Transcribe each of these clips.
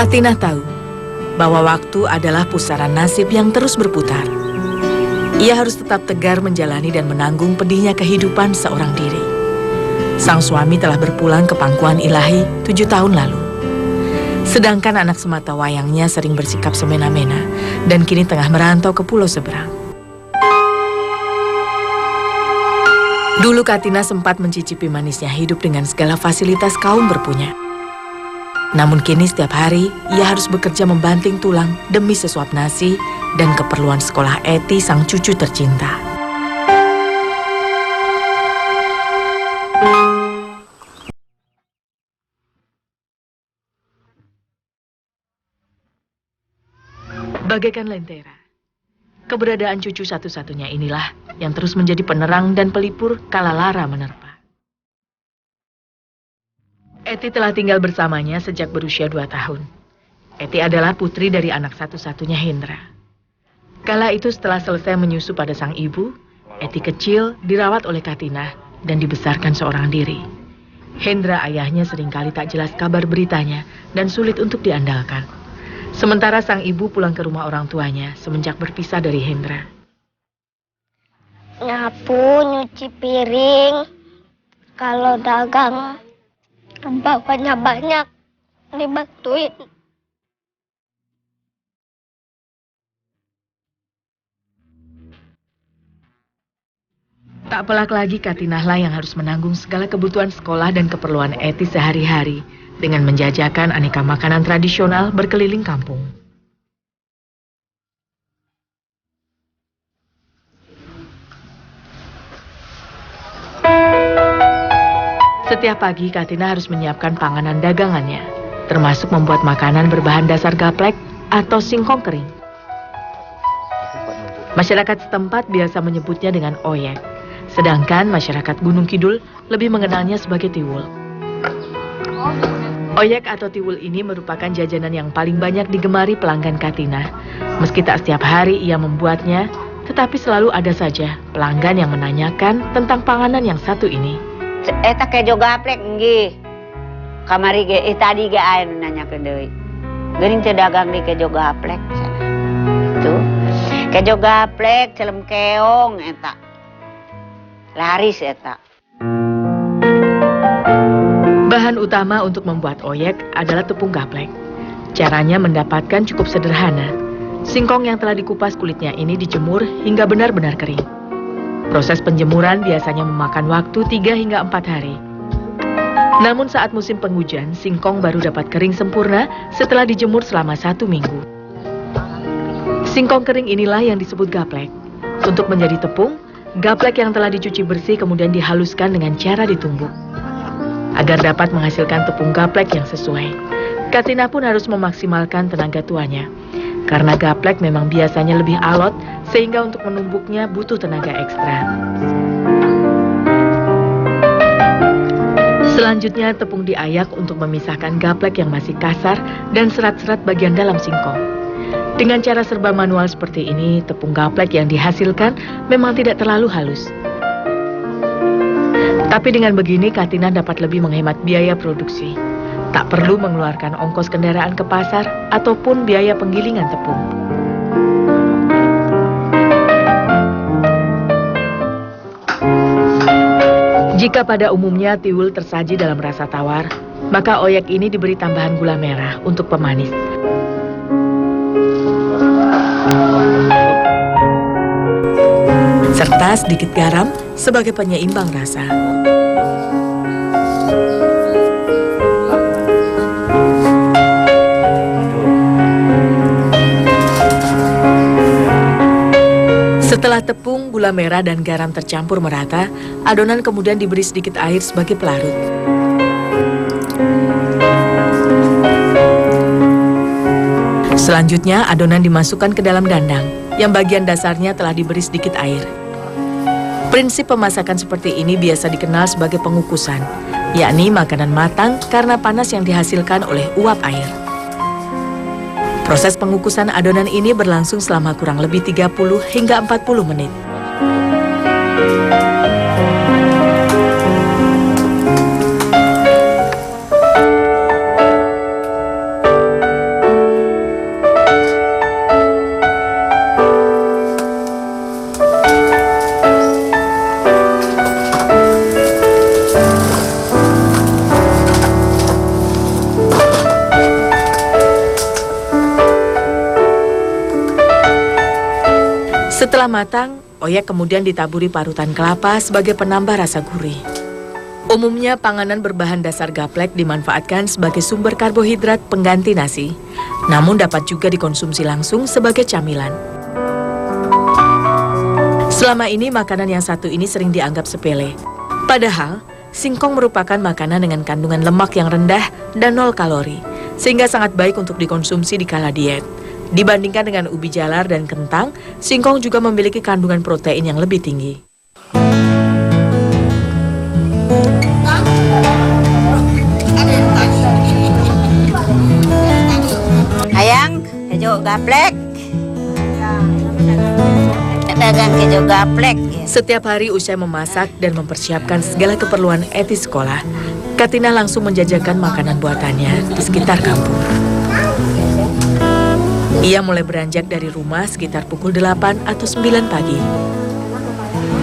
Katinah tahu bahwa waktu adalah pusaran nasib yang terus berputar. Ia harus tetap tegar menjalani dan menanggung pedihnya kehidupan seorang diri. Sang suami telah berpulang ke pangkuan ilahi 7 tahun lalu. Sedangkan anak semata wayangnya sering bersikap semena-mena dan kini tengah merantau ke pulau seberang. Dulu Katinah sempat mencicipi manisnya hidup dengan segala fasilitas kaum berpunya. Namun kini setiap hari ia harus bekerja membanting tulang demi sesuap nasi dan keperluan sekolah Eti sang cucu tercinta. Bagaikan lentera, keberadaan cucu satu-satunya inilah yang terus menjadi penerang dan pelipur kala lara menerpa. Eti telah tinggal bersamanya sejak berusia 2 tahun. Eti adalah putri dari anak satu-satunya Hendra. Kala itu setelah selesai menyusu pada sang ibu, Eti kecil dirawat oleh Katinah dan dibesarkan seorang diri. Hendra ayahnya seringkali tak jelas kabar beritanya dan sulit untuk diandalkan. Sementara sang ibu pulang ke rumah orang tuanya semenjak berpisah dari Hendra. Nyapu, nyuci piring, kalau dagang bawanya banyak, dibantuin. Tak pelak lagi Katinahlah yang harus menanggung segala kebutuhan sekolah dan keperluan Eti sehari-hari dengan menjajakan aneka makanan tradisional berkeliling kampung. Setiap pagi Katinah harus menyiapkan panganan dagangannya, termasuk membuat makanan berbahan dasar gaplek atau singkong kering. Masyarakat setempat biasa menyebutnya dengan oyek, sedangkan masyarakat Gunung Kidul lebih mengenalnya sebagai tiwul. Oyek atau tiwul ini merupakan jajanan yang paling banyak digemari pelanggan Katinah. Meski tak setiap hari ia membuatnya, tetapi selalu ada saja pelanggan yang menanyakan tentang panganan yang satu ini. Eta kejo gaplek nggih. Kamari ge tadi ge aya nanyakeun deui. Geuning teu dagang di kejo gaplek cenah. Tuh. Kejo gaplek celem keong eta. Laris eta. Bahan utama untuk membuat oyek adalah tepung gaplek. Caranya mendapatkan cukup sederhana. Singkong yang telah dikupas kulitnya ini dijemur hingga benar-benar kering. Proses penjemuran biasanya memakan waktu 3 hingga 4 hari. Namun saat musim penghujan, singkong baru dapat kering sempurna setelah dijemur selama 1 minggu. Singkong kering inilah yang disebut gaplek. Untuk menjadi tepung, gaplek yang telah dicuci bersih kemudian dihaluskan dengan cara ditumbuk. Agar dapat menghasilkan tepung gaplek yang sesuai, Katinah pun harus memaksimalkan tenaga tuanya. Karena gaplek memang biasanya lebih alot, sehingga untuk menumbuknya butuh tenaga ekstra. Selanjutnya tepung diayak untuk memisahkan gaplek yang masih kasar dan serat-serat bagian dalam singkong. Dengan cara serba manual seperti ini, tepung gaplek yang dihasilkan memang tidak terlalu halus. Tapi dengan begini Katinah dapat lebih menghemat biaya produksi. Tak perlu mengeluarkan ongkos kendaraan ke pasar ataupun biaya penggilingan tepung. Jika pada umumnya tiwul tersaji dalam rasa tawar, maka oyek ini diberi tambahan gula merah untuk pemanis. Serta sedikit garam sebagai penyeimbang rasa. Setelah tepung, gula merah, dan garam tercampur merata, adonan kemudian diberi sedikit air sebagai pelarut. Selanjutnya, adonan dimasukkan ke dalam dandang, yang bagian dasarnya telah diberi sedikit air. Prinsip pemasakan seperti ini biasa dikenal sebagai pengukusan, yakni makanan matang karena panas yang dihasilkan oleh uap air. Proses pengukusan adonan ini berlangsung selama kurang lebih 30 hingga 40 menit. Setelah matang, oyek kemudian ditaburi parutan kelapa sebagai penambah rasa gurih. Umumnya panganan berbahan dasar gaplek dimanfaatkan sebagai sumber karbohidrat pengganti nasi, namun dapat juga dikonsumsi langsung sebagai camilan. Selama ini makanan yang satu ini sering dianggap sepele. Padahal, singkong merupakan makanan dengan kandungan lemak yang rendah dan 0 kalori, sehingga sangat baik untuk dikonsumsi di kala diet. Dibandingkan dengan ubi jalar dan kentang, singkong juga memiliki kandungan protein yang lebih tinggi. Hayang, kejo gaplek. Dagang kejo gaplek. Setiap hari usai memasak dan mempersiapkan segala keperluan Eti sekolah, Katina langsung menjajakan makanan buatannya di sekitar kampung. Ia mulai beranjak dari rumah sekitar pukul 8 atau 9 pagi.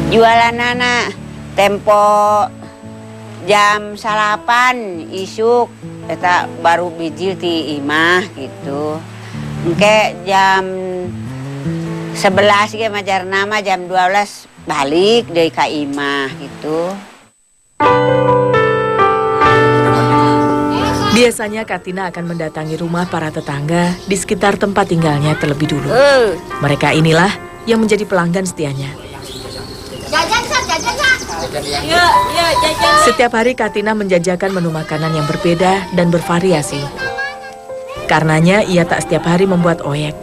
Jualan anak tempo jam 8 isuk eta baru biji ti imah gitu. Engke jam 11 ge majar nama jam 12 balik deui ka imah gitu. Biasanya Katina akan mendatangi rumah para tetangga di sekitar tempat tinggalnya terlebih dulu. Mereka inilah yang menjadi pelanggan setianya. Setiap hari Katina menjajakan menu makanan yang berbeda dan bervariasi. Karenanya ia tak setiap hari membuat oyek.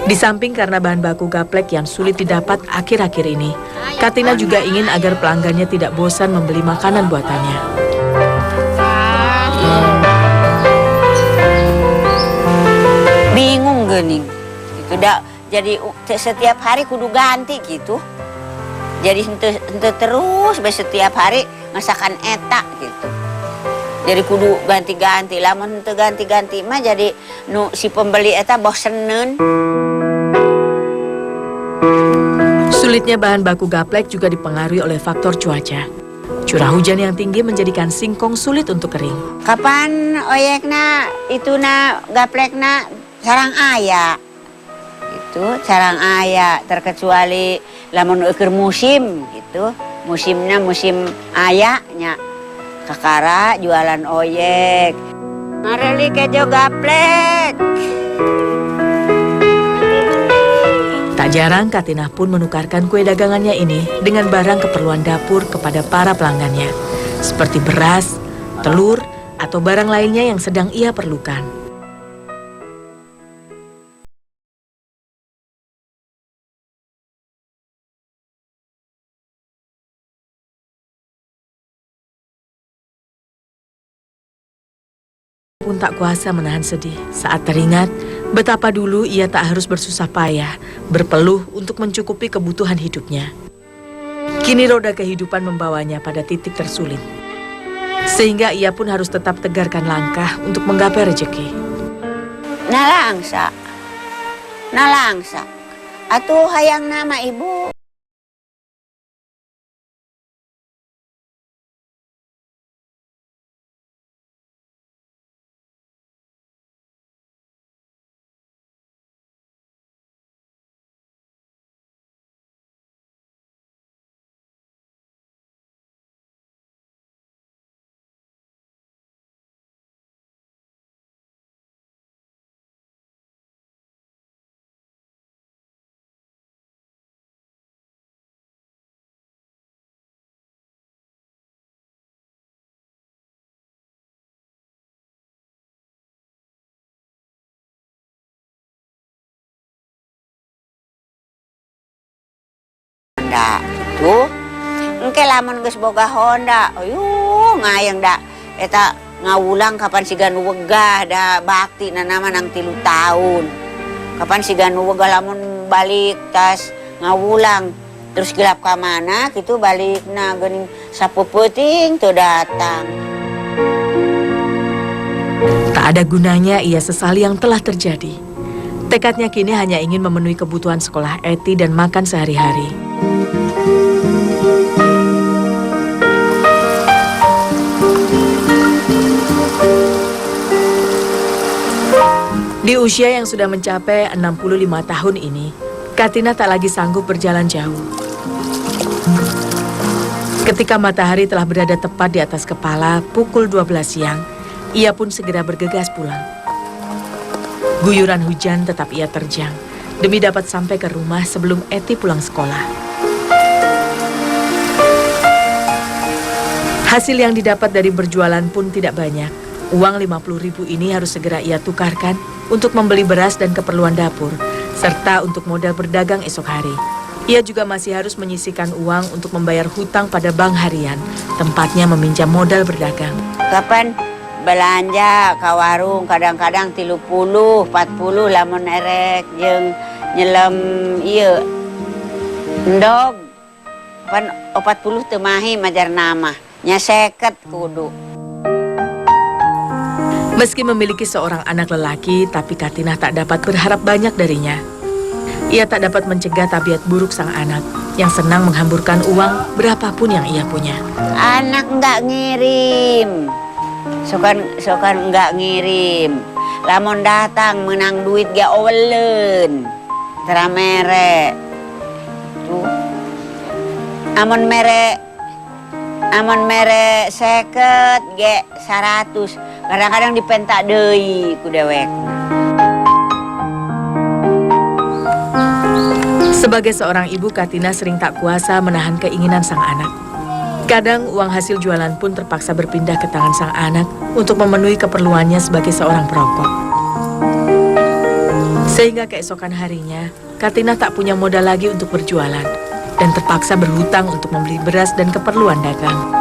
Di samping karena bahan baku gaplek yang sulit didapat akhir-akhir ini, Katina juga ingin agar pelanggannya tidak bosan membeli makanan buatannya. Bingung geuning. Itu dah jadi setiap hari kudu ganti gitu. Jadi henteu terus setiap hari masakan eta gitu. Jadi kudu ganti-ganti, lamun henteu ganti-ganti mah jadi nu si pembeli eta boseneun. Sulitnya bahan baku gaplek juga dipengaruhi oleh faktor cuaca. Curah hujan yang tinggi menjadikan singkong sulit untuk kering. Kapan oyekna ituna gaplekna sarang aya. Itu sarang aya terkecuali lamun keur musim gitu. Musimnya musim aya nya. Kakara jualan oyek. Ngareli kejo gaplek. Tak jarang Katina pun menukarkan kue dagangannya ini dengan barang keperluan dapur kepada para pelanggannya, seperti beras, telur, atau barang lainnya yang sedang ia perlukan. Pun tak kuasa menahan sedih saat teringat betapa dulu ia tak harus bersusah payah, berpeluh untuk mencukupi kebutuhan hidupnya. Kini roda kehidupan membawanya pada titik tersulit. Sehingga ia pun harus tetap tegarkan langkah untuk menggapai rezeki. Nalangsa. Atuh hayang nama ibu. Honda tuh engke lamun geus boga Honda ngayang da eta ngawulang kapan siga nu wegah da bakti na nama nang 3 tahun kapan siga nu wegah lamun balik tas ngawulang terus gelap ka mana kitu balikna geuning sapeuting teu datang. Tak ada gunanya ia sesali yang telah terjadi. Tekadnya kini hanya ingin memenuhi kebutuhan sekolah Eti dan makan sehari-hari. Di usia yang sudah mencapai 65 tahun ini, Katina tak lagi sanggup berjalan jauh. Ketika matahari telah berada tepat di atas kepala pukul 12 siang, ia pun segera bergegas pulang. Guyuran hujan tetap ia terjang demi dapat sampai ke rumah sebelum Eti pulang sekolah. Hasil yang didapat dari berjualan pun tidak banyak. Uang 50.000 ini harus segera ia tukarkan untuk membeli beras dan keperluan dapur, serta untuk modal berdagang esok hari. Ia juga masih harus menyisihkan uang untuk membayar hutang pada bank harian, tempatnya meminjam modal berdagang. Kapan belanja ke warung kadang-kadang 30, 40 lamun erek jeung nyelem ieu endog. Pan 40 teu mahi majar nama, nya 50 kudu. Meski memiliki seorang anak lelaki, tapi Katinah tak dapat berharap banyak darinya. Ia tak dapat mencegah tabiat buruk sang anak yang senang menghamburkan uang berapapun yang ia punya. Anak nggak ngirim, sokan nggak ngirim. Lamun datang menang duit gak owelen, teramere. Tuh, amon mere 50 ge 100. Kadang-kadang dipentak deui ku dewek. Sebagai seorang ibu, Katina sering tak kuasa menahan keinginan sang anak. Kadang uang hasil jualan pun terpaksa berpindah ke tangan sang anak untuk memenuhi keperluannya sebagai seorang perokok. Sehingga keesokan harinya, Katina tak punya modal lagi untuk berjualan dan terpaksa berhutang untuk membeli beras dan keperluan dagang.